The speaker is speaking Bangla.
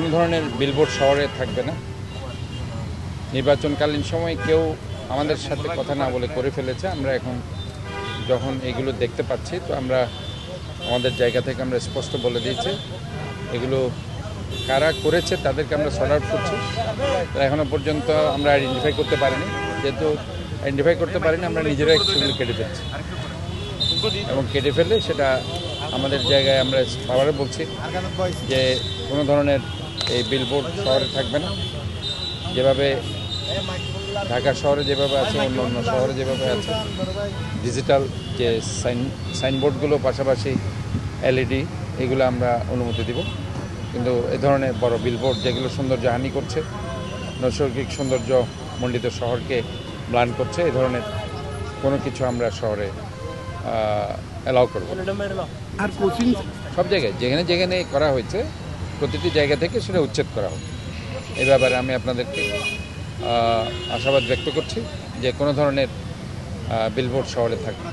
কোনো ধরনের বিলবোর্ড শহরে থাকবে না। নির্বাচনকালীন সময় কেউ আমাদের সাথে কথা না বলে করে ফেলেছে। আমরা এখন যখন এগুলো দেখতে পাচ্ছি, তো আমরা আমাদের জায়গা থেকে আমরা স্পষ্ট বলে দিয়েছি এগুলো কারা করেছে তাদেরকে আমরা সর্ট আউট করছি। এখনও পর্যন্ত আমরা আইডেন্টিফাই করতে পারিনি। যেহেতু আইডেন্টিফাই করতে পারিনি, আমরা নিজেরাই সেগুলো কেটে ফেলছি এবং কেটে ফেললে সেটা আমাদের জায়গায় আমরা আবারও বলছি যে কোনো ধরনের এই বিলবোর্ড শহরে থাকবে না। যেভাবে ঢাকা শহরে যেভাবে আছে, অন্য অন্য শহরে যেভাবে আছে, ডিজিটাল যে সাইনবোর্ডগুলো পাশাপাশি এলইডি এগুলো আমরা অনুমতি দিব। কিন্তু এ ধরনের বড় বিলবোর্ড যেগুলো সৌন্দর্যহানি করছে, নৈসর্গিক সৌন্দর্য মণ্ডিত শহরকে ম্লান করছে, এ ধরনের কোনো কিছু আমরা শহরে অ্যালাউ করব। আর কোচিং সব জায়গায় যেখানে যেখানে করা হয়েছে প্রতিটি জায়গা থেকে সেটা উচ্ছেদ করা হবে। এ ব্যাপারে আমি আপনাদেরকে আশাবাদ ব্যক্ত করছি যে কোনো ধরনের বিলবোর্ড শহরে থাকবে।